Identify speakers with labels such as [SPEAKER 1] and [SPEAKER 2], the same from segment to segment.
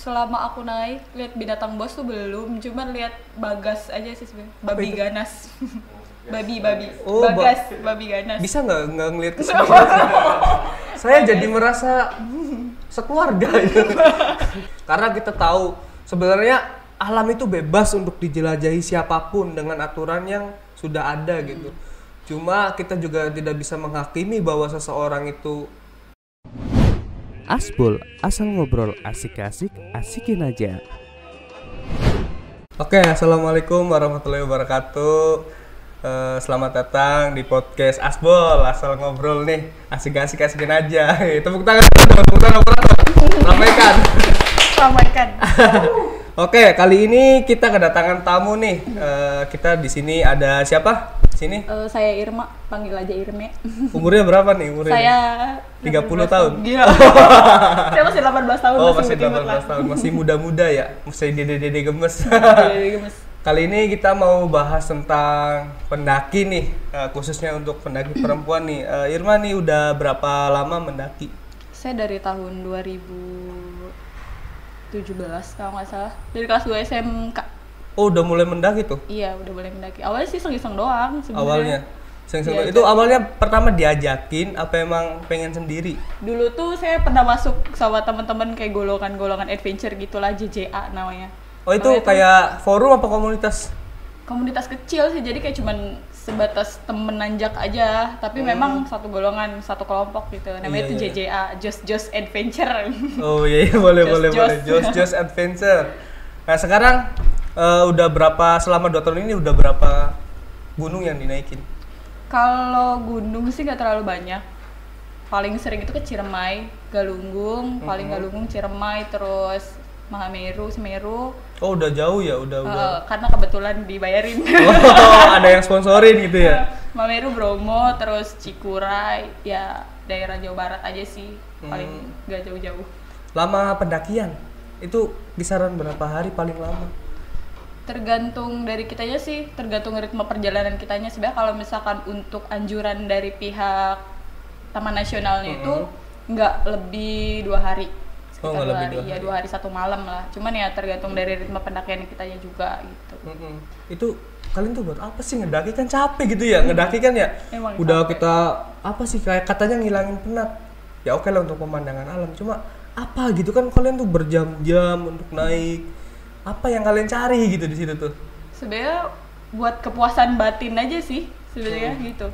[SPEAKER 1] selama aku naik lihat binatang buas tuh belum, cuman lihat bagas aja sih sebenarnya. Babi ganas. babi.
[SPEAKER 2] Oh,
[SPEAKER 1] babi ganas.
[SPEAKER 2] Bisa nggak ngelihat ke sini? Saya jadi merasa sekeluarga itu. Karena kita tahu sebenarnya alam itu bebas untuk dijelajahi siapapun dengan aturan yang sudah ada gitu. Cuma kita juga tidak bisa menghakimi bahwa seseorang itu
[SPEAKER 3] Asbol, asal ngobrol asik-asik, asikin aja.
[SPEAKER 2] Oke, assalamualaikum warahmatullahi wabarakatuh. Selamat datang di podcast Asbol, asal ngobrol nih, asik-asik asikin aja. Tepuk tangan, ramaikan. Oke, kali ini kita kedatangan tamu nih. Kita di sini ada siapa? Sini?
[SPEAKER 1] Saya Irma, panggil aja Irme.
[SPEAKER 2] Umurnya berapa nih?
[SPEAKER 1] Saya
[SPEAKER 2] 30 tahun.
[SPEAKER 1] Gila. Saya masih 18 tahun.
[SPEAKER 2] Oh, masih 18 tahun. Masih muda-muda ya? Masih dede-dede gemes. Kali ini kita mau bahas tentang pendaki nih, khususnya untuk pendaki perempuan nih. Irma nih udah berapa lama mendaki?
[SPEAKER 1] Saya dari tahun 2017 kalau nggak salah. Dari kelas 2 SMK.
[SPEAKER 2] Oh, udah mulai mendaki tuh?
[SPEAKER 1] Iya, udah mulai mendaki. Awalnya sih iseng-iseng doang sebenarnya.
[SPEAKER 2] Awalnya? Iseng-iseng. Itu awalnya pertama diajakin apa emang pengen sendiri?
[SPEAKER 1] Dulu tuh saya pernah masuk sama teman-teman kayak golongan-golongan adventure gitulah, JJA namanya.
[SPEAKER 2] Oh, itu kayak forum apa komunitas?
[SPEAKER 1] Komunitas kecil sih, jadi kayak cuman sebatas temen nanjak aja, tapi memang satu golongan, satu kelompok gitu. Namanya itu JJA, Jos Adventure.
[SPEAKER 2] Oh iya, boleh. Jos Adventure. Nah, sekarang udah berapa, selama 2 tahun ini udah berapa gunung yang dinaikin?
[SPEAKER 1] Kalau gunung sih nggak terlalu banyak. Paling sering itu ke Ciremai, Galunggung, paling Galunggung, Ciremai, terus Mahameru, Semeru.
[SPEAKER 2] Oh, udah jauh ya, udah.
[SPEAKER 1] Karena kebetulan dibayarin.
[SPEAKER 2] Oh, ada yang sponsorin gitu ya?
[SPEAKER 1] Mahameru, Bromo, terus Cikuray, ya daerah Jawa Barat aja sih, paling nggak jauh-jauh.
[SPEAKER 2] Lama pendakian? Itu kisaran berapa hari paling lama?
[SPEAKER 1] Tergantung dari kitanya sih, tergantung ritme perjalanan kitanya. Sebenarnya kalau misalkan untuk anjuran dari pihak Taman Nasionalnya itu nggak lebih 2 hari. Sekitar 2 hari, ya 2 hari 1 malam lah. Cuman ya tergantung dari ritme pendakian kitanya juga gitu.
[SPEAKER 2] Itu kalian tuh buat apa sih ngedaki? Kan capek gitu ya, ngedaki kan ya.
[SPEAKER 1] Emang
[SPEAKER 2] udah
[SPEAKER 1] capek.
[SPEAKER 2] Kita apa sih kayak katanya ngilangin penat. Ya oke lah untuk pemandangan alam. Cuma apa gitu kan kalian tuh berjam-jam untuk naik. Apa yang kalian cari gitu di situ tuh?
[SPEAKER 1] Sebenarnya buat kepuasan batin aja sih sebenarnya gitu.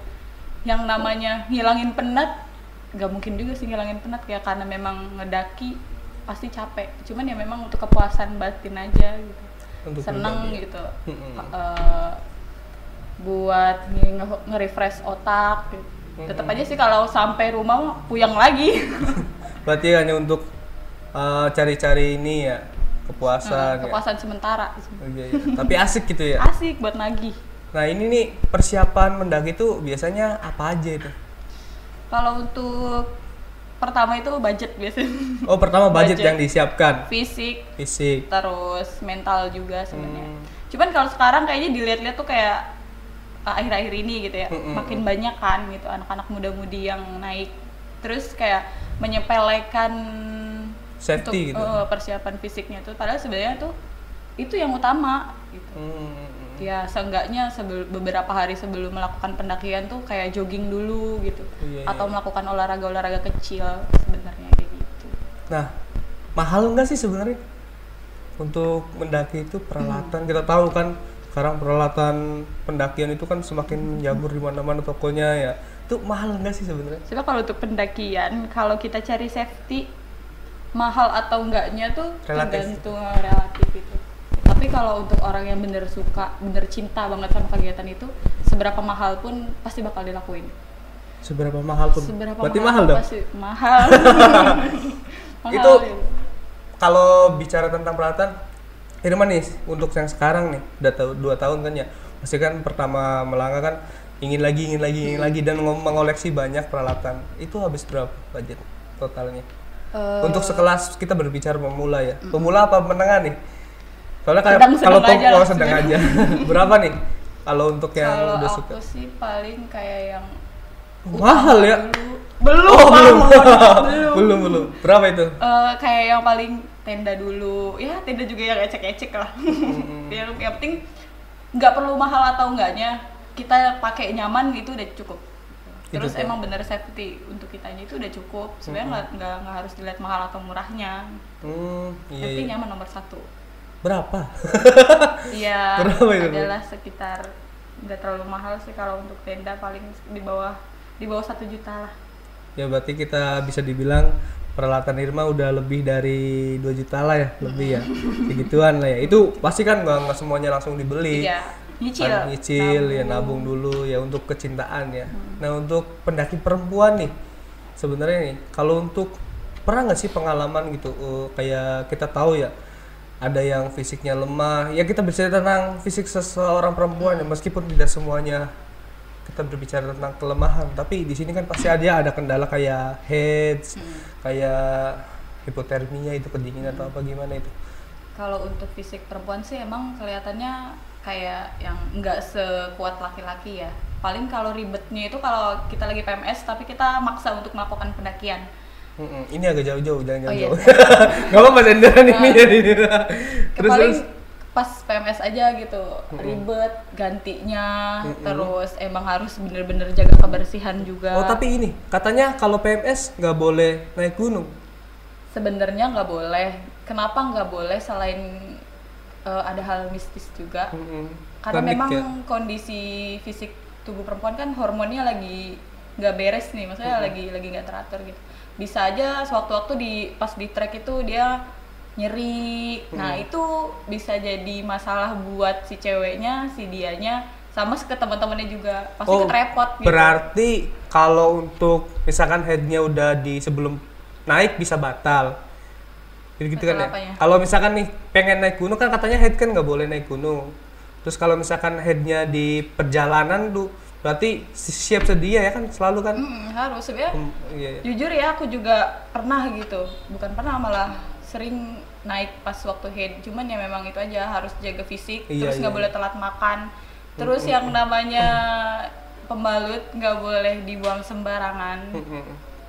[SPEAKER 1] Yang namanya ngilangin penat, nggak mungkin juga sih ngilangin penat kayak karena memang ngedaki pasti capek. Cuman ya memang untuk kepuasan batin aja gitu. Untuk seneng gitu. Buat nge-refresh otak gitu. Tetap aja sih kalau sampai rumah puyeng lagi.
[SPEAKER 2] Berarti hanya untuk cari-cari ini ya, kepuasan
[SPEAKER 1] sementara.
[SPEAKER 2] Oh, iya. Tapi asik gitu ya?
[SPEAKER 1] Asik buat nagih.
[SPEAKER 2] Nah ini nih persiapan mendaki itu biasanya apa aja itu?
[SPEAKER 1] Kalau untuk pertama itu budget biasanya.
[SPEAKER 2] Oh, pertama budget yang disiapkan?
[SPEAKER 1] Fisik, terus mental juga sebenarnya. Cuman kalau sekarang kayaknya dilihat-lihat tuh kayak akhir-akhir ini gitu ya, makin banyak kan gitu anak-anak muda-mudi yang naik. Terus kayak menyepelekan
[SPEAKER 2] safety
[SPEAKER 1] untuk,
[SPEAKER 2] gitu.
[SPEAKER 1] Persiapan fisiknya tuh, padahal sebenarnya tuh itu yang utama gitu. Ya seenggaknya beberapa hari sebelum melakukan pendakian tuh kayak jogging dulu gitu, atau melakukan olahraga kecil sebenarnya kayak gitu.
[SPEAKER 2] Nah, mahal nggak sih sebenarnya untuk mendaki itu peralatan? Kita tahu kan sekarang peralatan pendakian itu kan semakin jamur di mana-mana tokonya ya. Itu mahal nggak sih sebenarnya?
[SPEAKER 1] Sebenarnya kalau untuk pendakian, kalau kita cari safety mahal atau enggaknya tuh tergantung relatif itu. Tapi kalau untuk orang yang bener suka, bener cinta banget sama kegiatan itu, seberapa mahal pun pasti bakal dilakuin.
[SPEAKER 2] Seberapa mahal pun? Berarti mahal dong?
[SPEAKER 1] Pasti mahal.
[SPEAKER 2] Itu kalau bicara tentang peralatan, Irma nih untuk yang sekarang nih, udah 2 tahun kan ya, pasti kan pertama melangkah kan ingin lagi dan mengoleksi banyak peralatan. Itu habis berapa budget totalnya? Untuk sekelas kita berbicara pemula ya. Pemula apa menengah nih? Soalnya kayak kalau sedang aja. Berapa nih? Kalau untuk yang udah suka?
[SPEAKER 1] Kalau aku sih paling kayak yang
[SPEAKER 2] mahal ya?
[SPEAKER 1] Belum.
[SPEAKER 2] Belum. Berapa itu?
[SPEAKER 1] Kayak yang paling tenda dulu, ya tenda juga yang ecek-ecek lah. Yang penting nggak perlu mahal atau enggaknya, kita pakai nyaman gitu udah cukup. Terus
[SPEAKER 2] Itu,
[SPEAKER 1] emang bener safety untuk kitanya itu udah cukup. Sebenarnya nggak harus dilihat mahal atau murahnya.
[SPEAKER 2] Iya,
[SPEAKER 1] Tapi
[SPEAKER 2] iya.
[SPEAKER 1] nyaman nomor 1.
[SPEAKER 2] Berapa?
[SPEAKER 1] Iya,
[SPEAKER 2] Berapa itu?
[SPEAKER 1] adalah sekitar nggak terlalu mahal sih kalau untuk tenda, paling di bawah 1 juta lah.
[SPEAKER 2] Ya berarti kita bisa dibilang peralatan Irma udah lebih dari 2 juta lah ya, lebih ya. Segituan lah ya. Itu pasti kan nggak semuanya langsung dibeli.
[SPEAKER 1] Iya, nyicil.
[SPEAKER 2] Kan nyicil, ya nabung dulu ya untuk kecintaan ya. Nah untuk pendaki perempuan nih, sebenarnya nih kalau untuk pernah nggak sih pengalaman gitu, kayak kita tahu ya ada yang fisiknya lemah, ya kita bicara tentang fisik seseorang perempuan ya, meskipun tidak semuanya kita berbicara tentang kelemahan, tapi di sini kan pasti ada kendala kayak heads, kayak hipotermia itu, kedinginan atau apa gimana itu.
[SPEAKER 1] Kalau untuk fisik perempuan sih emang kelihatannya kayak yang nggak sekuat laki-laki ya. Paling kalau ribetnya itu kalau kita lagi PMS tapi kita maksa untuk melakukan pendakian.
[SPEAKER 2] Ini agak jauh-jauh, jangan
[SPEAKER 1] Oh, iya.
[SPEAKER 2] jauh. Gak apa-apa senderan ini ya.
[SPEAKER 1] Paling pas PMS aja gitu, ribet gantinya, terus emang harus bener-bener jaga kebersihan juga.
[SPEAKER 2] Oh tapi ini katanya kalau PMS nggak boleh naik gunung.
[SPEAKER 1] Sebenarnya nggak boleh. Kenapa nggak boleh? Selain ada hal mistis juga. Karena
[SPEAKER 2] Klinik
[SPEAKER 1] memang
[SPEAKER 2] ya?
[SPEAKER 1] kondisi fisik tubuh perempuan kan hormonnya lagi nggak beres nih, maksudnya lagi nggak teratur gitu. Bisa aja sewaktu-waktu pas di trek itu dia nyeri. Nah itu bisa jadi masalah buat si ceweknya, si dianya, sama ke teman-temannya juga. Pasti ketrepot gitu.
[SPEAKER 2] Berarti kalau untuk misalkan headnya udah di sebelum naik bisa batal. Gitu kan ya.
[SPEAKER 1] apanya?
[SPEAKER 2] Kalau misalkan nih pengen naik gunung kan katanya head kan nggak boleh naik gunung. Terus kalau misalkan headnya di perjalanan tuh berarti siap sedia ya kan selalu kan?
[SPEAKER 1] Harus sebenarnya.
[SPEAKER 2] Iya.
[SPEAKER 1] Jujur ya aku juga pernah gitu, bukan pernah malah sering naik pas waktu head, cuman ya memang itu aja harus jaga fisik, terus nggak boleh telat makan, terus yang namanya pembalut nggak boleh dibuang sembarangan.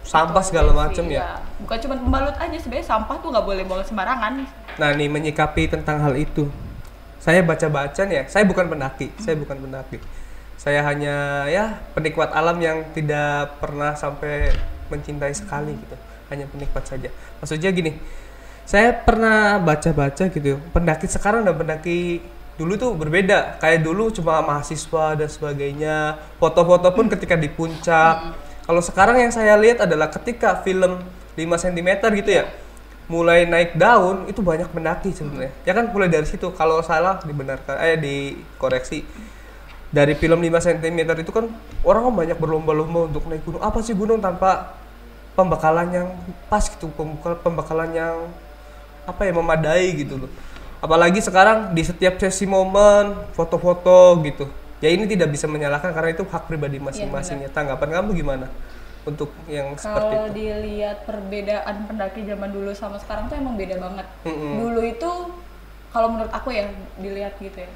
[SPEAKER 2] Sampah
[SPEAKER 1] Itu
[SPEAKER 2] segala
[SPEAKER 1] aja
[SPEAKER 2] macam
[SPEAKER 1] sih,
[SPEAKER 2] ya.
[SPEAKER 1] Bukan cuma pembalut aja, sebenarnya sampah tuh nggak boleh buang sembarangan.
[SPEAKER 2] Nah nih menyikapi tentang hal itu, saya baca-baca nih ya, saya bukan pendaki, saya hanya ya penikmat alam yang tidak pernah sampai mencintai sekali gitu, hanya penikmat saja. Maksudnya gini, saya pernah baca-baca gitu, pendaki sekarang dan pendaki dulu tuh berbeda. Kayak dulu cuma mahasiswa dan sebagainya, foto-foto pun ketika di puncak. Kalau sekarang yang saya lihat adalah ketika film 5 cm gitu ya, mulai naik daun itu banyak pendaki sebenarnya. Ya kan mulai dari situ, kalau salah dibenarkan, dikoreksi. Dari film 5 cm itu kan orang kan banyak berlomba-lomba untuk naik gunung. Apa sih gunung tanpa pembekalan yang pas gitu, pembekalan yang apa ya memadai gitu loh. Apalagi sekarang di setiap sesi momen foto-foto gitu. Ya ini tidak bisa menyalahkan karena itu hak pribadi masing-masing. Ya, tanggapan kamu gimana untuk yang seperti
[SPEAKER 1] Kalau
[SPEAKER 2] itu?
[SPEAKER 1] dilihat perbedaan pendaki zaman dulu sama sekarang tuh emang beda banget. Dulu itu kalau menurut aku ya dilihat gitu ya.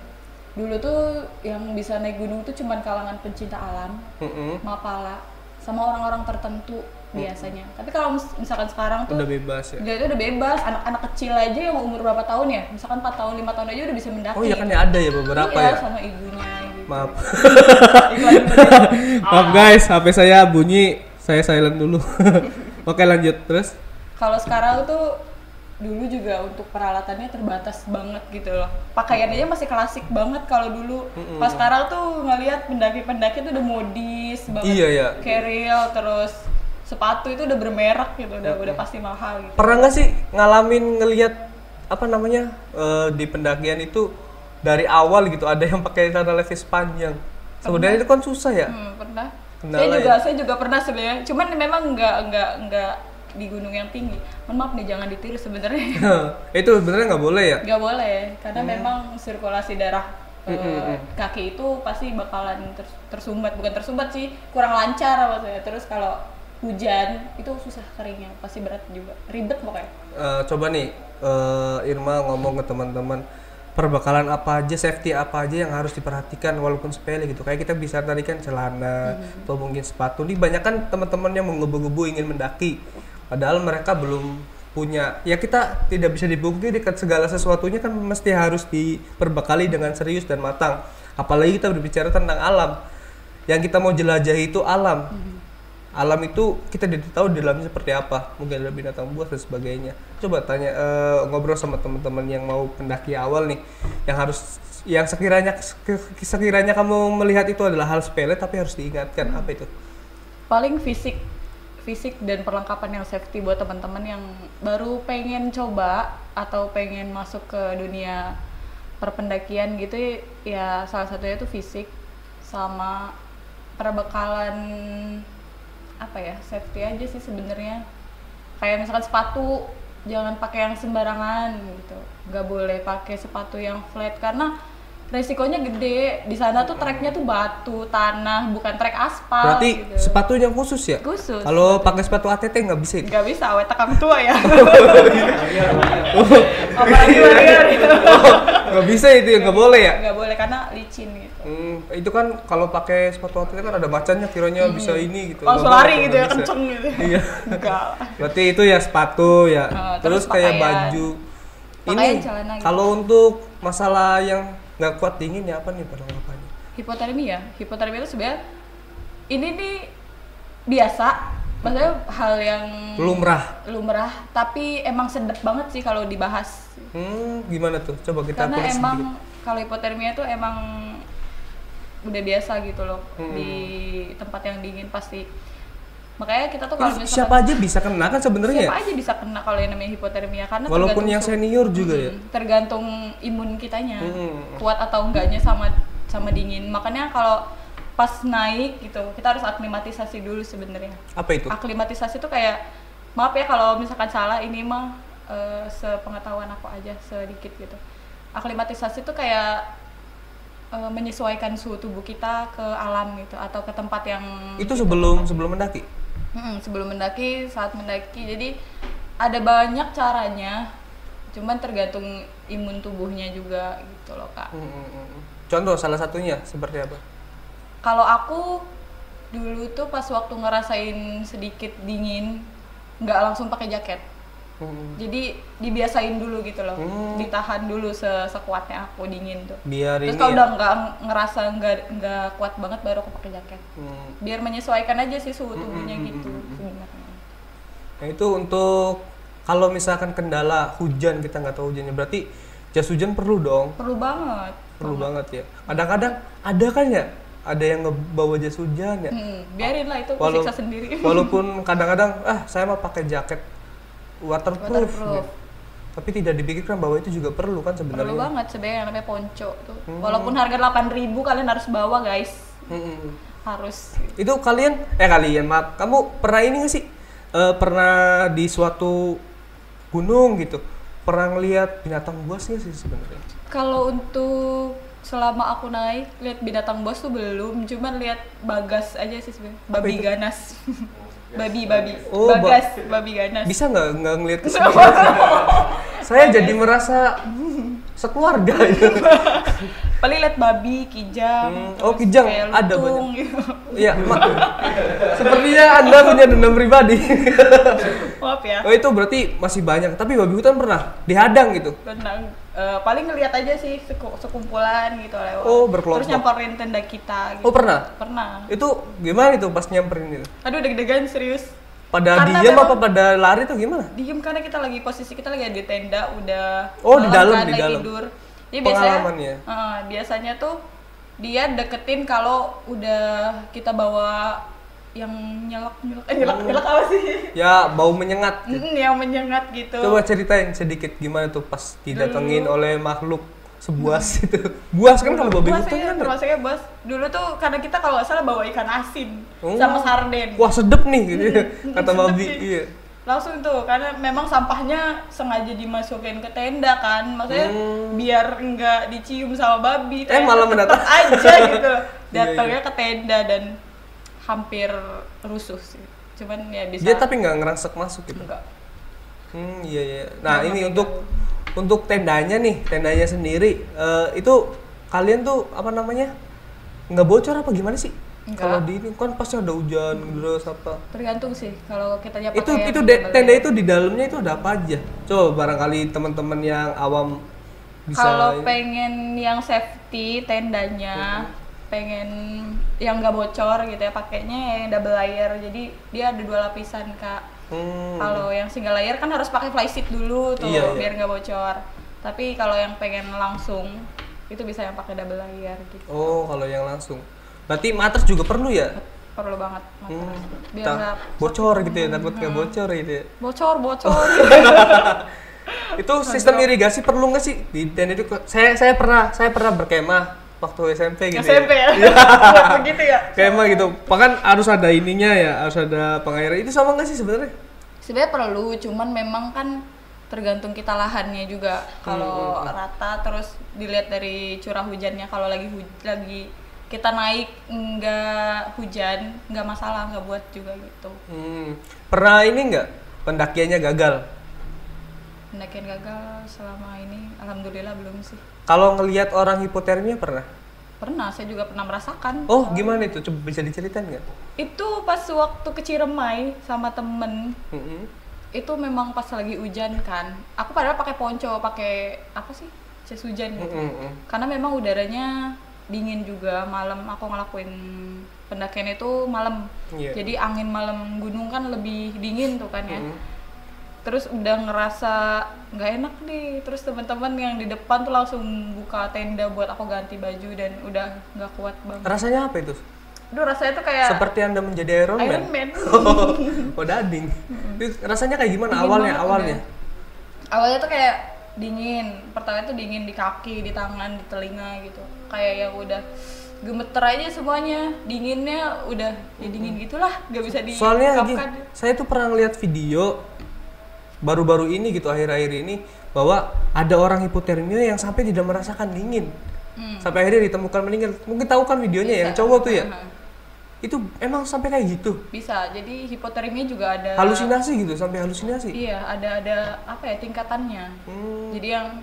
[SPEAKER 1] Dulu tuh yang bisa naik gunung tuh cuman kalangan pencinta alam, mapala, sama orang-orang tertentu biasanya. Tapi kalau misalkan sekarang tuh
[SPEAKER 2] Udah bebas ya.
[SPEAKER 1] dia itu udah bebas, anak-anak kecil aja yang umur berapa tahun ya, misalkan 4 tahun, 5 tahun aja udah bisa mendaki.
[SPEAKER 2] Oh iya kan ya ada ya beberapa
[SPEAKER 1] iya,
[SPEAKER 2] ya.
[SPEAKER 1] sama ibunya gitu.
[SPEAKER 2] Maaf.
[SPEAKER 1] Iklan dulu.
[SPEAKER 2] Maaf guys, HP saya bunyi, saya silent dulu. Oke lanjut terus.
[SPEAKER 1] Kalau sekarang tuh dulu juga untuk peralatannya terbatas banget gitu loh. Pakaiannya masih klasik banget kalau dulu. Pas sekarang tuh ngelihat pendaki-pendaki tuh udah modis banget.
[SPEAKER 2] Iya, ya.
[SPEAKER 1] Carriel, terus sepatu itu udah bermerek gitu, udah pasti mahal gitu.
[SPEAKER 2] Pernah nggak sih ngalamin ngelihat apa namanya di pendakian itu dari awal gitu ada yang pakai celana levis panjang? Sebenarnya itu kan susah ya.
[SPEAKER 1] Pernah.
[SPEAKER 2] Kendala
[SPEAKER 1] Saya juga pernah sebenarnya. Cuman memang nggak di gunung yang tinggi. Mohon maaf nih, jangan ditiru sebenarnya.
[SPEAKER 2] Itu sebenarnya nggak boleh ya?
[SPEAKER 1] Nggak boleh, karena memang sirkulasi darah kaki itu pasti bakalan tersumbat, bukan tersumbat sih, kurang lancar maksudnya. Terus kalau hujan itu susah keringnya, pasti berat juga, ribet pokoknya.
[SPEAKER 2] Coba nih Irma ngomong ke teman-teman perbekalan apa aja, safety apa aja yang harus diperhatikan walaupun sepele gitu. Kayak kita bisa tadi kan celana atau mungkin sepatu. Ini banyak kan teman-teman yang menggebu-gebu ingin mendaki, padahal mereka belum punya, ya kita tidak bisa dibungkiri dekat segala sesuatunya kan mesti harus diperbekali dengan serius dan matang. Apalagi kita berbicara tentang alam. Yang kita mau jelajahi itu alam. Alam itu kita tidak tahu di dalamnya seperti apa. Mungkin ada binatang buas dan sebagainya. Coba tanya ngobrol sama teman-teman yang mau pendaki awal nih, yang sekiranya kamu melihat itu adalah hal sepele tapi harus diingatkan. Apa itu?
[SPEAKER 1] Paling fisik dan perlengkapan yang safety buat teman-teman yang baru pengen coba atau pengen masuk ke dunia perpendakian gitu ya. Salah satunya itu fisik sama perbekalan apa ya, safety aja sih sebenarnya. Kayak misalkan sepatu jangan pakai yang sembarangan gitu, nggak boleh pakai sepatu yang flat karena resikonya gede. Di sana tuh treknya tuh batu, tanah, bukan trek aspal.
[SPEAKER 2] Berarti
[SPEAKER 1] gitu.
[SPEAKER 2] sepatunya khusus ya?
[SPEAKER 1] Khusus.
[SPEAKER 2] Kalau pakai sepatu ATT nggak bisa?
[SPEAKER 1] Nggak bisa, awet takang tua ya. Apalagi warrior gitu.
[SPEAKER 2] Nggak bisa itu ya, nggak boleh ya?
[SPEAKER 1] Nggak boleh karena licin gitu.
[SPEAKER 2] Itu kan kalau pakai sepatu ATT kan ada bacanya, kiranya bisa ini gitu.
[SPEAKER 1] Langsung lari gitu ya, kenceng gitu.
[SPEAKER 2] Iya.
[SPEAKER 1] Enggak.
[SPEAKER 2] Berarti itu ya sepatu ya. Terus kayak
[SPEAKER 1] pakaian.
[SPEAKER 2] baju.
[SPEAKER 1] Pakaian,
[SPEAKER 2] Ini
[SPEAKER 1] celana gitu.
[SPEAKER 2] kalau untuk masalah yang nggak kuat dingin ya apa nih perlengkapannya?
[SPEAKER 1] Hipotermia itu sebenarnya ini nih biasa, maksudnya hal yang lumrah, tapi emang sedep banget sih kalau dibahas.
[SPEAKER 2] Gimana tuh? Coba kita
[SPEAKER 1] Karena
[SPEAKER 2] tulis
[SPEAKER 1] emang
[SPEAKER 2] sedikit.
[SPEAKER 1] kalau hipotermia tuh emang udah biasa gitu loh di tempat yang dingin pasti. Makanya kita tuh kalau misalkan
[SPEAKER 2] Siapa aja bisa kena kan sebenarnya?
[SPEAKER 1] siapa aja bisa kena kalau yang namanya hipotermia karena
[SPEAKER 2] Walaupun yang senior juga ya.
[SPEAKER 1] Tergantung imun kitanya kuat atau enggaknya sama dingin. Makanya kalau pas naik gitu kita harus aklimatisasi dulu sebenarnya.
[SPEAKER 2] Apa itu?
[SPEAKER 1] Aklimatisasi tuh kayak, maaf ya kalau misalkan salah, ini mah sepengetahuan aku aja sedikit gitu. Aklimatisasi tuh kayak menyesuaikan suhu tubuh kita ke alam gitu atau ke tempat yang
[SPEAKER 2] Itu sebelum mendaki?
[SPEAKER 1] Sebelum mendaki, saat mendaki. Jadi ada banyak caranya, cuman tergantung imun tubuhnya juga gitu loh Kak.
[SPEAKER 2] Contoh salah satunya seperti apa?
[SPEAKER 1] Kalau aku dulu tuh pas waktu ngerasain sedikit dingin, nggak langsung pakai jaket. Jadi dibiasain dulu gitu loh, ditahan dulu sekuatnya aku dingin tuh.
[SPEAKER 2] Biar
[SPEAKER 1] Terus
[SPEAKER 2] ini
[SPEAKER 1] kalau
[SPEAKER 2] ya?
[SPEAKER 1] udah ngerasa nggak kuat banget baru aku pakai jaket. Biar menyesuaikan aja sih suhu tubuhnya gitu sebenarnya.
[SPEAKER 2] Nah itu untuk kalau misalkan kendala hujan, kita nggak tahu hujannya, berarti jas hujan perlu dong?
[SPEAKER 1] Perlu banget.
[SPEAKER 2] Perlu banget ya. Kadang-kadang ada kan ya, ada yang ngebawa jas hujan ya.
[SPEAKER 1] Biarin lah itu kesiksa sendiri.
[SPEAKER 2] Walaupun kadang-kadang saya mau pakai jaket waterproof. Tapi tidak dipikirkan bahwa itu juga perlu kan sebenarnya.
[SPEAKER 1] Perlu banget sebenarnya yang namanya ponco tuh. Walaupun harga 8.000 kalian harus bawa guys. Harus.
[SPEAKER 2] Itu maaf, kamu pernah ini nggak sih? Pernah di suatu gunung gitu, pernah ngelihat binatang buas nggak sih sebenarnya?
[SPEAKER 1] Kalau untuk selama aku naik lihat binatang buas tuh belum, cuman lihat bagas aja sih sebenarnya. Babi ganas. babi.
[SPEAKER 2] Oh,
[SPEAKER 1] babi ganas.
[SPEAKER 2] Bisa nggak ngelihat ke sini? Saya jadi merasa sekeluarga itu.
[SPEAKER 1] Paling lihat babi, kijang.
[SPEAKER 2] Kijang
[SPEAKER 1] kayak
[SPEAKER 2] ada
[SPEAKER 1] lutung,
[SPEAKER 2] banyak.
[SPEAKER 1] gitu.
[SPEAKER 2] Iya, sepertinya Anda punya dendam pribadi.
[SPEAKER 1] Maaf ya.
[SPEAKER 2] Oh, itu berarti masih banyak. Tapi babi hutan pernah dihadang gitu.
[SPEAKER 1] Tenang. Paling ngelihat aja sih sekumpulan gitu lewat.
[SPEAKER 2] Oh, berkelompok.
[SPEAKER 1] Terus nyamperin tenda kita gitu.
[SPEAKER 2] Oh, pernah?
[SPEAKER 1] Pernah.
[SPEAKER 2] Itu gimana itu pas nyamperin itu?
[SPEAKER 1] Aduh deg-degan serius.
[SPEAKER 2] Pada
[SPEAKER 1] Karena
[SPEAKER 2] diam
[SPEAKER 1] memang-
[SPEAKER 2] apa pada lari tuh gimana?
[SPEAKER 1] Diem karena kita lagi di tenda udah
[SPEAKER 2] Oh, di dalam,
[SPEAKER 1] kan,
[SPEAKER 2] di
[SPEAKER 1] lagi
[SPEAKER 2] dalam.
[SPEAKER 1] tidur. Jadi
[SPEAKER 2] Pengalamannya.
[SPEAKER 1] biasanya tuh dia deketin kalau udah kita bawa yang nyelak apa sih?
[SPEAKER 2] Ya, bau menyengat.
[SPEAKER 1] Yang menyengat gitu.
[SPEAKER 2] Coba ceritain sedikit gimana tuh pas didatengin oleh makhluk sebuas itu. Buas kan kalau babi
[SPEAKER 1] Buas
[SPEAKER 2] hutan
[SPEAKER 1] ya,
[SPEAKER 2] kan.
[SPEAKER 1] termasuknya buas. Dulu tuh karena kita kalau nggak salah bawa ikan asin sama sarden.
[SPEAKER 2] Wah, sedep nih gitu. Kata
[SPEAKER 1] Sedep
[SPEAKER 2] babi.
[SPEAKER 1] sih.
[SPEAKER 2] Iya.
[SPEAKER 1] Langsung tuh karena memang sampahnya sengaja dimasukin ke tenda kan, maksudnya biar enggak dicium sama babi.
[SPEAKER 2] Malah mendatang
[SPEAKER 1] aja gitu.
[SPEAKER 2] Iya,
[SPEAKER 1] Datangnya ke tenda dan hampir rusuh sih. Cuman ya bisa.
[SPEAKER 2] Dia tapi nggak ngerasek masuk gitu.
[SPEAKER 1] Enggak.
[SPEAKER 2] Iya. Nah, ini untuk tendanya nih, tendanya sendiri itu kalian tuh apa namanya? Nggak bocor apa gimana sih?
[SPEAKER 1] Enggak.
[SPEAKER 2] Kalau di ini kan pasti ada hujan terus apa.
[SPEAKER 1] Tergantung sih kalau kita pakai
[SPEAKER 2] Itu
[SPEAKER 1] yang
[SPEAKER 2] tenda
[SPEAKER 1] double
[SPEAKER 2] itu di dalamnya itu ada apa aja? Coba barangkali teman-teman yang awam bisa.
[SPEAKER 1] Kalau pengen yang safety tendanya, pengen yang nggak bocor gitu ya, pakainya yang double layer. Jadi dia ada 2 lapisan kak. Kalau yang single layer kan harus pakai flysheet dulu tuh biar nggak bocor. Tapi kalau yang pengen langsung itu bisa yang pakai double layer gitu.
[SPEAKER 2] Oh, kalau yang langsung. Berarti matras juga perlu ya?
[SPEAKER 1] Perlu banget matras. Biar nggak
[SPEAKER 2] bocor gitu ya, takut nggak bocor gitu ya.
[SPEAKER 1] Bocor.
[SPEAKER 2] Itu sistem irigasi perlu nggak sih di tenda itu? Saya pernah berkemah waktu SMP gitu.
[SPEAKER 1] SMP ya. Buat begitu ya.
[SPEAKER 2] Kemah gitu. Bahkan harus ada ininya ya, harus ada pengairan. Itu sama nggak sih sebenarnya?
[SPEAKER 1] Sebenarnya perlu, cuman memang kan tergantung kita lahannya juga. Kalau rata terus dilihat dari curah hujannya. Kalau lagi kita naik nggak hujan, nggak masalah, nggak buat juga gitu.
[SPEAKER 2] Pernah ini nggak pendakiannya gagal?
[SPEAKER 1] Pendakian gagal selama ini, alhamdulillah belum sih.
[SPEAKER 2] Kalau ngelihat orang hipotermia pernah?
[SPEAKER 1] Pernah, saya juga pernah merasakan.
[SPEAKER 2] Oh, gimana itu? Coba bisa diceritain nggak?
[SPEAKER 1] Itu pas waktu ke Ciremai sama temen. Itu memang pas lagi hujan kan. Aku padahal pakai ponco, pakai apa sih? Jas hujan gitu. Karena memang udaranya dingin juga, malam aku ngelakuin pendakian itu malam. Jadi angin malam gunung kan lebih dingin tuh kan ya. Terus udah ngerasa nggak enak nih, terus teman-teman yang di depan tuh langsung buka tenda buat aku ganti baju dan udah nggak kuat banget.
[SPEAKER 2] Rasanya apa itu?
[SPEAKER 1] Aduh, rasanya tuh kayak
[SPEAKER 2] seperti Anda menjadi Iron Man. Oh, dading. Rasanya kayak gimana
[SPEAKER 1] dingin
[SPEAKER 2] awalnya?
[SPEAKER 1] Awalnya tuh kayak dingin. Pertama itu dingin di kaki, di tangan, di telinga gitu. Kayak yang udah gemeter aja semuanya. Dinginnya udah ya dingin gitulah, nggak bisa di.
[SPEAKER 2] Soalnya saya tuh pernah ngeliat video baru-baru ini gitu, akhir-akhir ini, bahwa ada orang hipotermia yang sampai tidak merasakan dingin. Sampai akhirnya ditemukan meninggal. Mungkin tahu kan videonya yang cowok tuh ya? Itu emang sampai kayak gitu?
[SPEAKER 1] Bisa, jadi hipotermia juga ada
[SPEAKER 2] halusinasi gitu, sampai halusinasi?
[SPEAKER 1] Iya, ada apa ya, tingkatannya. Jadi yang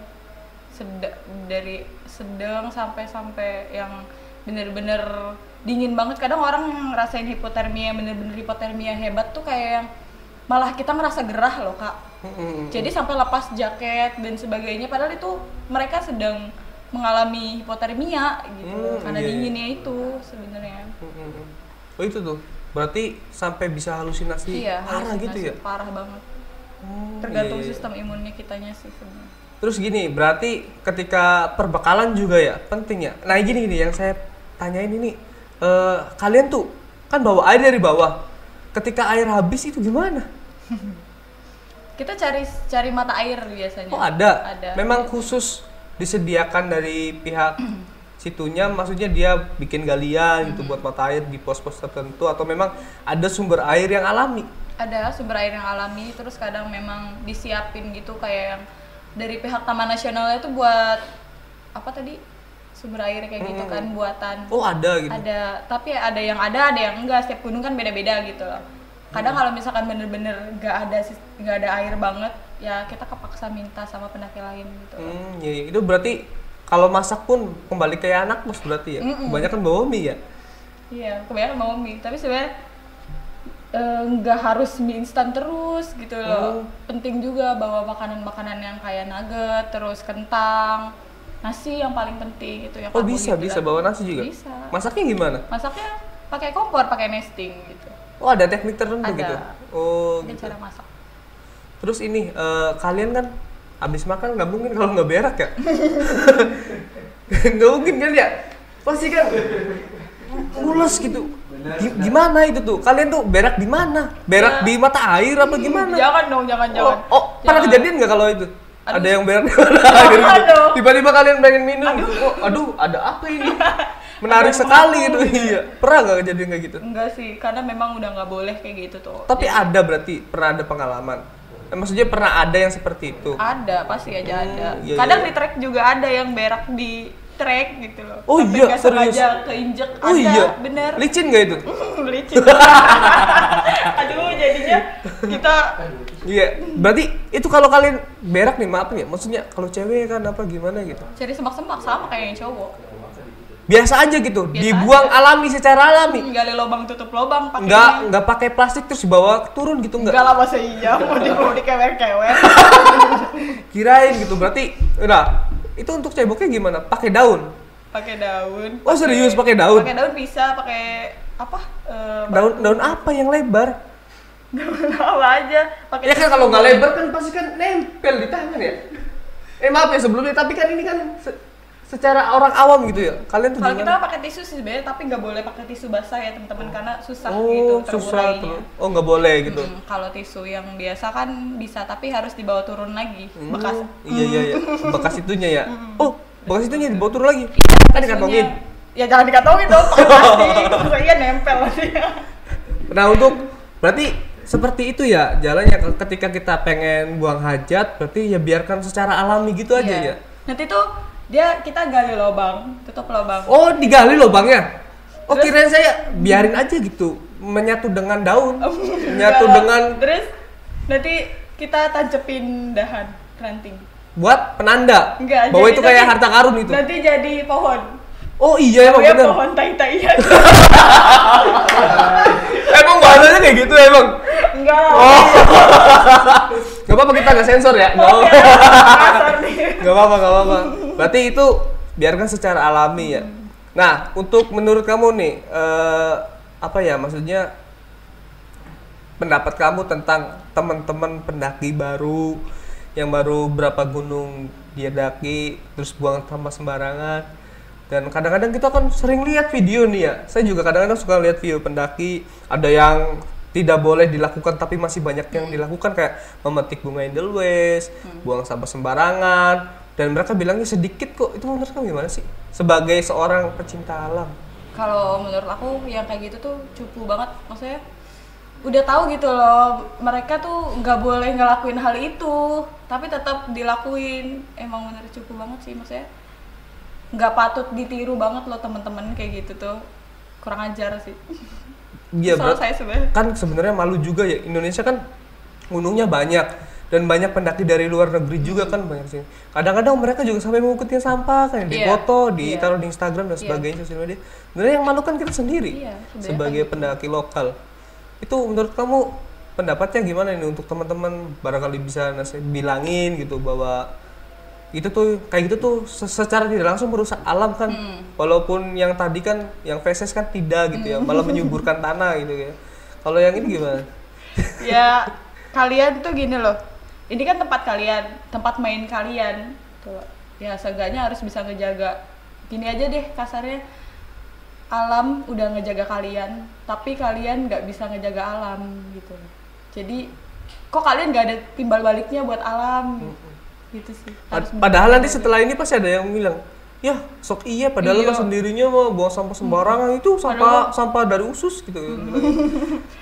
[SPEAKER 1] dari sedang sampai yang bener-bener dingin banget. Kadang orang yang ngerasain hipotermia, bener-bener hipotermia hebat tuh kayak yang malah kita ngerasa gerah loh kak. Jadi sampai lepas jaket dan sebagainya, padahal itu mereka sedang mengalami hipotermia gitu, karena dinginnya itu sebenarnya.
[SPEAKER 2] Oh itu tuh, berarti sampai bisa halusinasi parah gitu ya?
[SPEAKER 1] Parah banget. Tergantung sistem imunnya kitanya sih sebenarnya.
[SPEAKER 2] Terus gini, berarti ketika perbekalan juga ya penting ya. Nah gini yang saya tanyain ini, kalian tuh kan bawa air dari bawah. Ketika air habis itu gimana?
[SPEAKER 1] Kita cari mata air biasanya.
[SPEAKER 2] Oh ada. Memang
[SPEAKER 1] biasanya.
[SPEAKER 2] Khusus disediakan dari pihak situnya, maksudnya dia bikin galian gitu buat mata air di pos-pos tertentu, atau memang ada sumber air yang alami?
[SPEAKER 1] Ada sumber air yang alami, terus kadang memang disiapin gitu kayak yang dari pihak Taman Nasionalnya itu buat apa tadi? Sumber air kayak gitu kan, buatan.
[SPEAKER 2] Oh ada gitu?
[SPEAKER 1] Ada, tapi ada yang enggak, setiap gunung kan beda-beda gitu loh. Kadang kalau misalkan bener-bener nggak ada air banget, ya kita kepaksa minta sama pendaki lain gitu.
[SPEAKER 2] Iya, itu berarti kalau masak pun kembali kayak anak bos berarti ya? Kebanyakan bawa mie ya?
[SPEAKER 1] Iya, kebanyakan bawa mie, tapi sebenarnya nggak harus mie instan terus gitu loh. Penting juga bawa makanan-makanan yang kayak nugget, terus kentang, nasi yang paling penting itu yang
[SPEAKER 2] bisa bawa nasi juga?
[SPEAKER 1] Bisa.
[SPEAKER 2] Masaknya gimana?
[SPEAKER 1] Masaknya pakai kompor, pakai nesting gitu.
[SPEAKER 2] Oh ada teknik tertentu
[SPEAKER 1] ada.
[SPEAKER 2] gitu? Oh
[SPEAKER 1] ada
[SPEAKER 2] gitu.
[SPEAKER 1] cara masak.
[SPEAKER 2] Terus ini, kalian kan abis makan nggak mungkin kalau nggak berak ya? Nggak mungkin kan ya? Pasti kan mules gitu. Gimana itu tuh? Kalian tuh berak di mana? Berak di mata air apa gimana?
[SPEAKER 1] Jangan dong, jangan.
[SPEAKER 2] Oh, pernah kejadian nggak kalau itu?
[SPEAKER 1] Aduh.
[SPEAKER 2] Ada yang berak di mata air gitu. Tiba-tiba kalian pengen minum gitu. Aduh, ada apa ini? Menarik sekali gitu. Iya. Pernah nggak kejadian kayak gitu?
[SPEAKER 1] Enggak sih, karena memang udah nggak boleh kayak gitu tuh.
[SPEAKER 2] Tapi ada berarti, pernah ada pengalaman? Maksudnya pernah ada yang seperti itu?
[SPEAKER 1] Ada, pasti aja ada.
[SPEAKER 2] Iya,
[SPEAKER 1] Kadang
[SPEAKER 2] iya.
[SPEAKER 1] di trek juga ada yang berak di trek gitu loh.
[SPEAKER 2] Oh
[SPEAKER 1] sampai
[SPEAKER 2] iya,
[SPEAKER 1] nggak
[SPEAKER 2] serius?
[SPEAKER 1] sengaja keinjek.
[SPEAKER 2] Oh
[SPEAKER 1] ada,
[SPEAKER 2] iya?
[SPEAKER 1] bener.
[SPEAKER 2] Licin nggak itu?
[SPEAKER 1] Licin. Aduh, jadinya kita
[SPEAKER 2] Iya, berarti itu kalau kalian berak nih, maaf nih, maksudnya kalau cewek kan apa gimana gitu?
[SPEAKER 1] cari semak-semak sama kayak yang cowok.
[SPEAKER 2] biasa aja gitu,
[SPEAKER 1] Biasa
[SPEAKER 2] dibuang alami secara alami.
[SPEAKER 1] gali lubang tutup lubang pakai
[SPEAKER 2] Nggak pakai plastik terus dibawa turun gitu
[SPEAKER 1] enggak
[SPEAKER 2] nggak?
[SPEAKER 1] lah masa iya mau dikewer-kewer.
[SPEAKER 2] Kirain gitu, berarti nah itu untuk ceboknya gimana? Pakai daun?
[SPEAKER 1] Pakai daun.
[SPEAKER 2] Oh serius pakai daun?
[SPEAKER 1] Pakai daun bisa, pakai apa?
[SPEAKER 2] Daun apa yang lebar?
[SPEAKER 1] Daun apa aja? Pakai
[SPEAKER 2] Ya kan kalau nggak lebar kan pasti kan nempel di tangan ya. Maaf ya sebelumnya, tapi kan ini kan secara orang awam gitu ya. Kalian tuh
[SPEAKER 1] kalau kita
[SPEAKER 2] gimana?
[SPEAKER 1] pakai tisu sih sebenarnya, tapi nggak boleh pakai tisu basah ya teman-teman karena susah
[SPEAKER 2] Oh
[SPEAKER 1] gitu
[SPEAKER 2] susah
[SPEAKER 1] terurainya.
[SPEAKER 2] tuh. Oh nggak boleh gitu.
[SPEAKER 1] Kalau tisu yang biasa kan bisa, tapi harus dibawa turun lagi bekas.
[SPEAKER 2] Iya. Bekas itunya ya. Oh bekas itunya dibawa turun lagi. Kan
[SPEAKER 1] Tisunya-
[SPEAKER 2] dikantongin.
[SPEAKER 1] Ya jangan dikantongin dong, pakai plastik. Terus iya nempel nanti.
[SPEAKER 2] Nah untuk berarti seperti itu ya jalannya ketika kita pengen buang hajat, berarti ya biarkan secara alami gitu aja
[SPEAKER 1] Iya.
[SPEAKER 2] ya.
[SPEAKER 1] Nanti tuh kita gali lubang, tutup lubang.
[SPEAKER 2] Oh digali lubangnya. Oh
[SPEAKER 1] Terus-
[SPEAKER 2] kirain saya biarin aja gitu, menyatu dengan daun, menyatu
[SPEAKER 1] Enggak.
[SPEAKER 2] dengan
[SPEAKER 1] Terus nanti kita tancepin dahan ranting.
[SPEAKER 2] buat penanda
[SPEAKER 1] Enggak,
[SPEAKER 2] bahwa
[SPEAKER 1] jadi
[SPEAKER 2] itu kayak
[SPEAKER 1] nanti-
[SPEAKER 2] harta karun itu.
[SPEAKER 1] Nanti jadi pohon.
[SPEAKER 2] Oh iya emang
[SPEAKER 1] Ya
[SPEAKER 2] bener.
[SPEAKER 1] pohon tai-taian.
[SPEAKER 2] Emang bahasanya kayak gitu emang.
[SPEAKER 1] Enggak lah.
[SPEAKER 2] Oh. Gak apa-apa kita nggak sensor ya. Nggak
[SPEAKER 1] Oke,
[SPEAKER 2] apa-apa.
[SPEAKER 1] kasar nih.
[SPEAKER 2] Gak apa-apa. Berarti itu biarkan secara alami ya. Nah untuk menurut kamu nih apa ya maksudnya pendapat kamu tentang teman-teman pendaki baru yang baru berapa gunung dia daki terus buang sampah sembarangan. Dan kadang-kadang kita kan sering lihat video nih ya. Saya juga kadang-kadang suka lihat video pendaki. Ada yang tidak boleh dilakukan tapi masih banyak yang dilakukan kayak memetik bunga edelweiss, buang sampah sembarangan. Dan mereka bilangnya sedikit kok. Itu menurut kamu gimana sih? Sebagai seorang pecinta alam.
[SPEAKER 1] Kalau menurut aku yang kayak gitu tuh cupu banget. Maksudnya udah tahu gitu loh, mereka tuh nggak boleh ngelakuin hal itu, tapi tetap dilakuin. Emang bener cupu banget sih, maksudnya nggak patut ditiru banget loh teman-teman kayak gitu tuh, kurang ajar sih.
[SPEAKER 2] Iya,
[SPEAKER 1] Soal saya sebenarnya.
[SPEAKER 2] kan sebenarnya malu juga ya. Indonesia kan gunungnya banyak dan banyak pendaki dari luar negeri juga kan banyak sih. Kadang-kadang mereka juga sampai mengukutnya sampah kayak
[SPEAKER 1] Iya,
[SPEAKER 2] dipoto,
[SPEAKER 1] iya.
[SPEAKER 2] ditaruh di Instagram dan
[SPEAKER 1] Iya.
[SPEAKER 2] sebagainya sosial media. Sebenarnya yang malu kan kita sendiri
[SPEAKER 1] Iya, sebenarnya
[SPEAKER 2] sebagai
[SPEAKER 1] kan gitu.
[SPEAKER 2] pendaki lokal. Itu menurut kamu pendapatnya gimana ini untuk teman-teman barangkali bisa bilangin gitu bahwa itu tuh kayak gitu tuh secara tidak langsung merusak alam kan. Walaupun yang tadi kan yang feses kan tidak gitu ya, malah menyuburkan tanah gitu ya. Kalau yang ini gimana?
[SPEAKER 1] Ya kalian tuh gini loh, ini kan tempat kalian, tempat main kalian tuh, ya seenggaknya harus bisa ngejaga. Gini aja deh kasarnya, alam udah ngejaga kalian tapi kalian nggak bisa ngejaga alam gitu. Jadi kok kalian nggak ada timbal baliknya buat alam gitu sih. Harus
[SPEAKER 2] Padahal nanti
[SPEAKER 1] menjaga.
[SPEAKER 2] setelah ini pasti ada yang bilang, ya sok iya padahal
[SPEAKER 1] Iya.
[SPEAKER 2] lo sendirinya mau buang sampah sembarangan itu sampah dari usus gitu.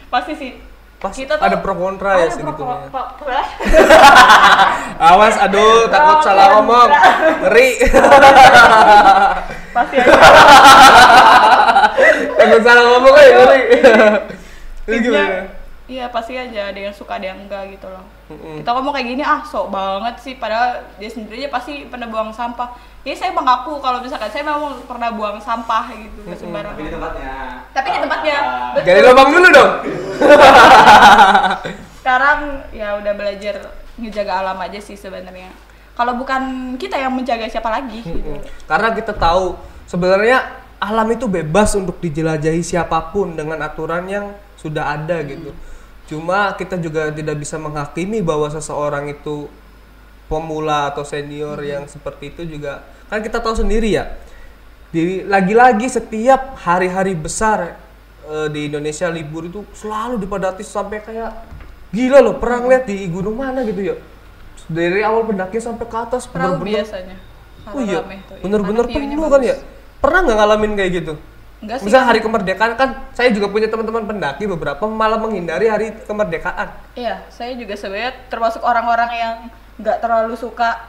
[SPEAKER 1] Pasti sih.
[SPEAKER 2] Pasti
[SPEAKER 1] Kita tuh
[SPEAKER 2] ada pro kontra ya
[SPEAKER 1] ada
[SPEAKER 2] segitunya.
[SPEAKER 1] pro-
[SPEAKER 2] Awas, aduh takut
[SPEAKER 1] Pro
[SPEAKER 2] salah ngomong,
[SPEAKER 1] kontra.
[SPEAKER 2] ngeri.
[SPEAKER 1] pasti aja.
[SPEAKER 2] Takut salah ngomong aja ngeri. Itu
[SPEAKER 1] Timnya,
[SPEAKER 2] gimana?
[SPEAKER 1] iya pasti aja ada yang suka ada yang enggak gitu loh.
[SPEAKER 2] Mm-mm.
[SPEAKER 1] Kita ngomong kayak gini sok banget sih, padahal dia sendiri aja pasti pernah buang sampah. Jadi saya mengaku kalau misalkan saya memang pernah buang sampah gitu ke sembarangan. Tapi di tempatnya. Betul.
[SPEAKER 2] Gali lubang dulu dong.
[SPEAKER 1] Sekarang ya udah belajar ngejaga alam aja sih sebenarnya. Kalau bukan kita yang menjaga siapa lagi gitu.
[SPEAKER 2] Karena kita tahu sebenarnya alam itu bebas untuk dijelajahi siapapun dengan aturan yang sudah ada gitu. Cuma kita juga tidak bisa menghakimi bahwa seseorang itu pemula atau senior yang seperti itu juga. Kan kita tahu sendiri ya. Lagi-lagi setiap hari-hari besar di Indonesia libur itu selalu dipadati sampai kayak gila loh, pernah lihat di gunung mana gitu ya. Dari awal pendaki sampai ke atas
[SPEAKER 1] Perahu
[SPEAKER 2] bener-bener.
[SPEAKER 1] biasanya.
[SPEAKER 2] Oh iya,
[SPEAKER 1] Rame tuh, iya.
[SPEAKER 2] bener-bener
[SPEAKER 1] Karena view-nya
[SPEAKER 2] penuh kan
[SPEAKER 1] bagus.
[SPEAKER 2] ya. Pernah nggak ngalamin kayak gitu?
[SPEAKER 1] Enggak sih.
[SPEAKER 2] Misal hari kemerdekaan kan, saya juga punya teman-teman pendaki beberapa malah menghindari hari kemerdekaan.
[SPEAKER 1] Iya, saya juga sebenarnya termasuk orang-orang yang nggak terlalu suka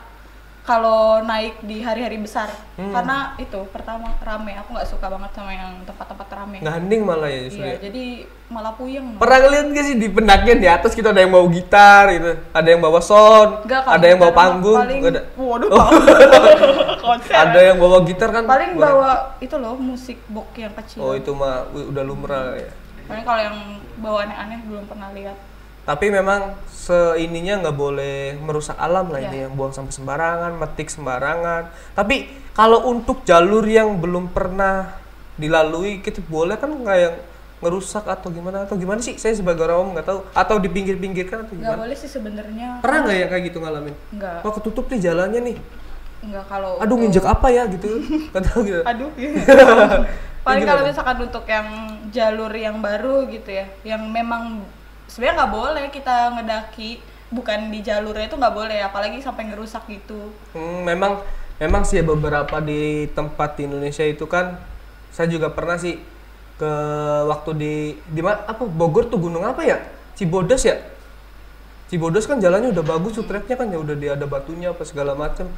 [SPEAKER 1] kalau naik di hari-hari besar. Karena itu pertama rame, aku nggak suka banget sama yang tempat-tempat rame.
[SPEAKER 2] Nggak hening malah ya justru.
[SPEAKER 1] Iya,
[SPEAKER 2] Ya.
[SPEAKER 1] jadi malah puyeng.
[SPEAKER 2] Pernah ngeliat gak sih di pendakian di atas kita ada yang bawa gitar gitu, ada yang bawa sound,
[SPEAKER 1] Enggak, kalau
[SPEAKER 2] ada yang bawa
[SPEAKER 1] gitar mah
[SPEAKER 2] panggung,
[SPEAKER 1] paling,
[SPEAKER 2] nggak ada.
[SPEAKER 1] waduh,
[SPEAKER 2] Oh.
[SPEAKER 1] konser.
[SPEAKER 2] Ada yang bawa gitar kan?
[SPEAKER 1] Paling
[SPEAKER 2] boleh.
[SPEAKER 1] bawa itu loh musik box yang kecil.
[SPEAKER 2] Oh itu mah udah lumrah ya.
[SPEAKER 1] Paling kalau yang bawa aneh-aneh belum pernah lihat.
[SPEAKER 2] Tapi memang seininya nggak boleh merusak alam lah ini
[SPEAKER 1] Ya.
[SPEAKER 2] yang buang sampah sembarangan, metik sembarangan. Tapi kalau untuk jalur yang belum pernah dilalui, kita boleh kan nggak yang ngerusak atau gimana sih? Saya sebagai orang awam nggak tahu. Atau di pinggir-pinggirkan atau
[SPEAKER 1] Nggak
[SPEAKER 2] gimana?
[SPEAKER 1] boleh sih sebenarnya.
[SPEAKER 2] Pernah nggak ya kayak gitu ngalamin?
[SPEAKER 1] Nggak.
[SPEAKER 2] Wah ketutup nih jalannya nih.
[SPEAKER 1] Nggak kalau.
[SPEAKER 2] Aduh nginjek apa ya gitu? Nggak tahu gitu.
[SPEAKER 1] Aduh. Paling
[SPEAKER 2] Gimana?
[SPEAKER 1] kalau misalkan untuk yang jalur yang baru gitu ya, yang memang sebenarnya nggak boleh kita ngedaki, bukan di jalurnya itu nggak boleh, apalagi sampai ngerusak gitu.
[SPEAKER 2] Memang sih ya beberapa di tempat di Indonesia itu kan saya juga pernah sih ke waktu di mana apa Bogor tuh gunung apa ya? Cibodas ya? Cibodas kan jalannya udah bagus, tuh treknya kan ya udah ada batunya apa segala macam.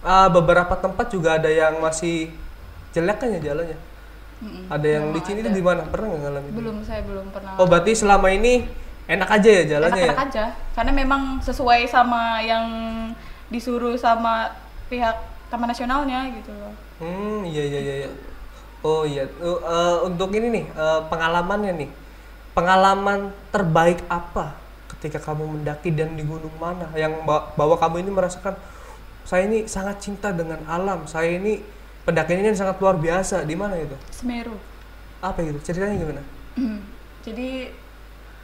[SPEAKER 2] Beberapa tempat juga ada yang masih jelek kan ya jalannya. Ada yang
[SPEAKER 1] Memang
[SPEAKER 2] licin
[SPEAKER 1] ada.
[SPEAKER 2] itu di mana? Pernah nggak ngalamin?
[SPEAKER 1] Saya belum pernah.
[SPEAKER 2] Oh berarti selama ini enak aja ya jalannya
[SPEAKER 1] enak-enak
[SPEAKER 2] ya?
[SPEAKER 1] aja, karena memang sesuai sama yang disuruh sama pihak Taman Nasionalnya gitu loh.
[SPEAKER 2] Iya. Oh iya, untuk ini nih pengalamannya nih, pengalaman terbaik apa ketika kamu mendaki dan di gunung mana yang bahwa kamu ini merasakan saya ini sangat cinta dengan alam, saya ini pendakian ini sangat luar biasa, di mana itu?
[SPEAKER 1] Semeru.
[SPEAKER 2] Apa gitu? Ceritanya gimana?
[SPEAKER 1] Jadi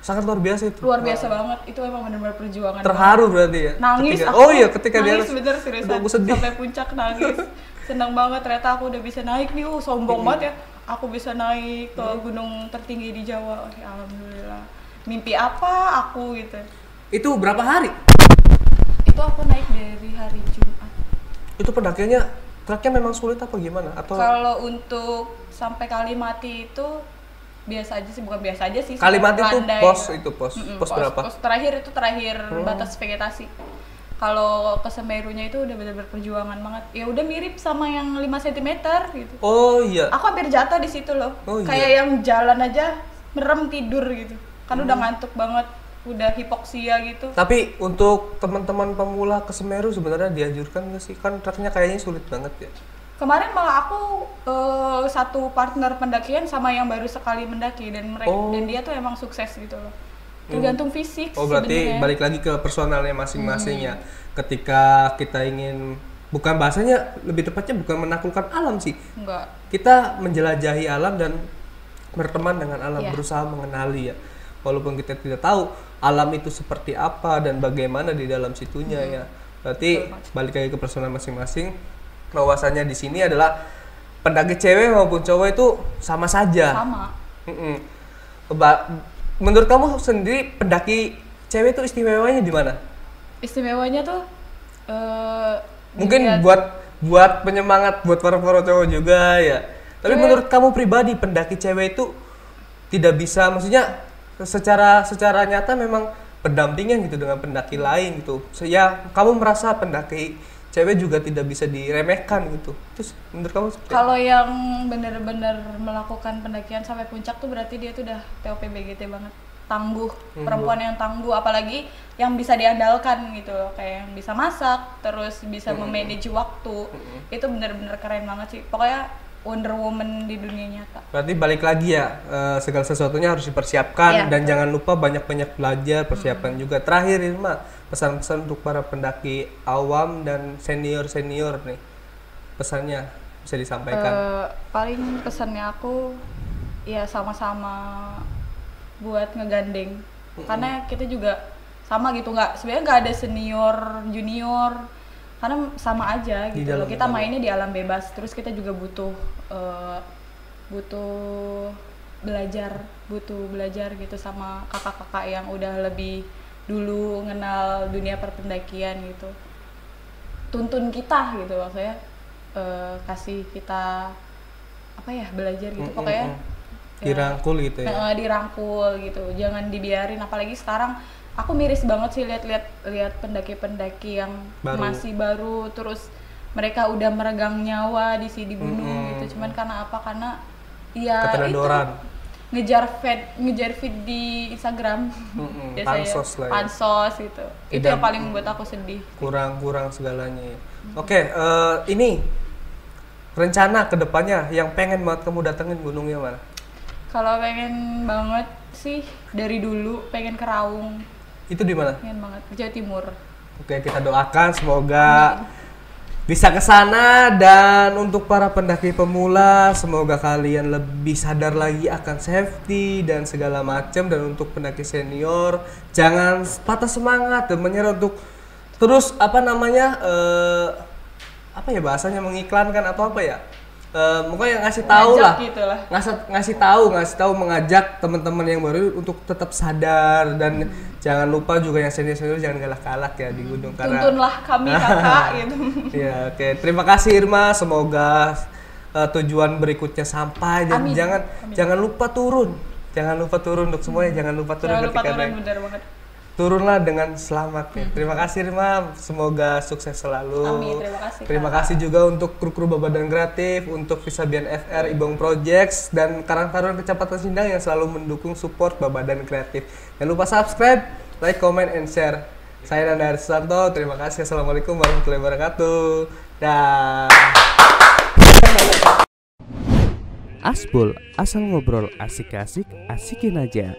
[SPEAKER 2] Sangat luar biasa itu.
[SPEAKER 1] luar biasa banget, itu emang benar-benar perjuangan.
[SPEAKER 2] Terharu berarti ya?
[SPEAKER 1] Nangis
[SPEAKER 2] Ketika-
[SPEAKER 1] aku.
[SPEAKER 2] Oh iya, ketika di
[SPEAKER 1] nangis
[SPEAKER 2] atas.
[SPEAKER 1] bener seriusan.
[SPEAKER 2] Aduh, aku sedih.
[SPEAKER 1] Sampai puncak nangis. Senang banget ternyata aku udah bisa naik nih. Sombong banget ya. Aku bisa naik ke gunung tertinggi di Jawa. Alhamdulillah. Mimpi apa aku gitu.
[SPEAKER 2] Itu berapa hari?
[SPEAKER 1] Itu aku naik dari hari Jumat.
[SPEAKER 2] Itu pendakiannya treknya memang sulit apa gimana? Atau
[SPEAKER 1] Kalau untuk sampai Kalimati itu biasa aja sih, bukan biasa aja sih.
[SPEAKER 2] Kalimati itu
[SPEAKER 1] landai.
[SPEAKER 2] pos berapa?
[SPEAKER 1] Pos terakhir itu terakhir batas vegetasi. Kalau ke Semerunya itu udah benar-benar perjuangan banget. Ya udah mirip sama yang 5 cm gitu.
[SPEAKER 2] Oh iya.
[SPEAKER 1] Aku hampir jatuh di situ loh.
[SPEAKER 2] Oh, iya.
[SPEAKER 1] Kayak yang jalan aja merem tidur gitu. Kan udah ngantuk banget, udah hipoksia gitu.
[SPEAKER 2] Tapi untuk teman-teman pemula ke Semeru sebenarnya dianjurkan nggak sih? Kan treknya kayaknya sulit banget ya.
[SPEAKER 1] Kemarin malah aku satu partner pendakian sama yang baru sekali mendaki dan mereka
[SPEAKER 2] Oh.
[SPEAKER 1] dan dia tuh emang sukses gitu loh. Tergantung fisik
[SPEAKER 2] Oh berarti
[SPEAKER 1] sebenarnya.
[SPEAKER 2] balik lagi ke personalnya masing-masing ya. Ketika kita ingin, bukan bahasanya lebih tepatnya bukan menaklukkan alam sih.
[SPEAKER 1] Enggak.
[SPEAKER 2] Kita menjelajahi alam dan berteman dengan alam,
[SPEAKER 1] Iya.
[SPEAKER 2] berusaha mengenali ya. Walaupun kita tidak tahu alam itu seperti apa dan bagaimana di dalam situnya ya. Berarti balik lagi ke personal masing-masing. Bahwasannya di sini adalah pendaki cewek maupun cowok itu sama saja.
[SPEAKER 1] Sama.
[SPEAKER 2] Mm-mm. Menurut kamu sendiri pendaki cewek itu istimewanya di mana?
[SPEAKER 1] Istimewanya tuh
[SPEAKER 2] Mungkin
[SPEAKER 1] dilihat-
[SPEAKER 2] buat penyemangat buat para cowok juga ya. Tapi
[SPEAKER 1] Cewek-
[SPEAKER 2] menurut kamu pribadi pendaki cewek itu tidak bisa, maksudnya secara nyata memang pendampingan gitu dengan pendaki lain gitu. Ya kamu merasa pendaki cewek juga tidak bisa diremehkan gitu. Terus menurut kamu seperti apa?
[SPEAKER 1] kalau yang benar-benar melakukan pendakian sampai puncak tuh berarti dia tuh udah TOP BGT banget. Tangguh, perempuan yang tangguh, apalagi yang bisa diandalkan gitu loh, kayak yang bisa masak, terus bisa memanage waktu. Itu benar-benar keren banget sih. Pokoknya Wonder Woman di dunia nyata.
[SPEAKER 2] Berarti balik lagi ya, segala sesuatunya harus dipersiapkan
[SPEAKER 1] Iya,
[SPEAKER 2] dan
[SPEAKER 1] betul.
[SPEAKER 2] jangan lupa banyak-banyak belajar, persiapan juga. Terakhir Irma, pesan-pesan untuk para pendaki awam dan senior-senior nih, pesannya bisa disampaikan.
[SPEAKER 1] Paling pesannya aku ya sama-sama buat ngegandeng, karena kita juga sama gitu, sebenarnya nggak ada senior junior, karena sama aja
[SPEAKER 2] Di
[SPEAKER 1] gitu
[SPEAKER 2] dalam
[SPEAKER 1] loh. Kita
[SPEAKER 2] alam.
[SPEAKER 1] mainnya di alam bebas, terus kita juga butuh belajar gitu sama kakak-kakak yang udah lebih dulu ngenal dunia perpendakian gitu, tuntun kita gitu maksudnya, kasih kita apa ya, belajar gitu pokoknya.
[SPEAKER 2] Dirangkul gitu ya.
[SPEAKER 1] Dirangkul gitu, jangan dibiarin, apalagi sekarang aku miris banget sih lihat pendaki-pendaki yang masih baru, terus mereka udah meregang nyawa di gunung gitu. Cuman karena apa? Karena ya itu ngejar feed di Instagram, pansos gitu. Itu yang paling membuat aku sedih.
[SPEAKER 2] Kurang segalanya. Oke, ini rencana kedepannya yang pengen banget kamu datengin gunungnya mana?
[SPEAKER 1] Kalau pengen banget sih dari dulu pengen ke Raung.
[SPEAKER 2] Itu di mana?
[SPEAKER 1] Pengen banget, Jawa Timur.
[SPEAKER 2] Oke, kita doakan semoga bisa ke sana. Dan untuk para pendaki pemula, semoga kalian lebih sadar lagi akan safety dan segala macam. Dan untuk pendaki senior, jangan patah semangat dan menyerah untuk terus bahasanya mengiklankan atau apa ya? Pokoknya ngasih tahu lah, ngasih tahu, mengajak teman-teman yang baru untuk tetap sadar. Dan jangan lupa juga yang senior jangan galak-galak ya di gunung, karena
[SPEAKER 1] tuntunlah kami kakak gitu.
[SPEAKER 2] Ya, oke. Terima kasih Irma, semoga tujuan berikutnya sampai. Dan jangan lupa turun untuk semuanya, jangan lupa turun ketika naik.
[SPEAKER 1] Bener banget.
[SPEAKER 2] Turunlah dengan selamat ya. Terima kasih Irma, semoga sukses selalu.
[SPEAKER 1] Amin,
[SPEAKER 2] terima kasih juga untuk kru Babadan Kreatif, untuk Visabian FR, Ibong Projects, dan Karang Taruna Kecamatan Sindang yang selalu mendukung support Babadan Kreatif. Jangan lupa subscribe, like, comment, and share. Saya Nanda Arsanto, terima kasih. Assalamualaikum warahmatullahi wabarakatuh. Dah.
[SPEAKER 3] Asbol, asal ngobrol asik-asik, asikin aja.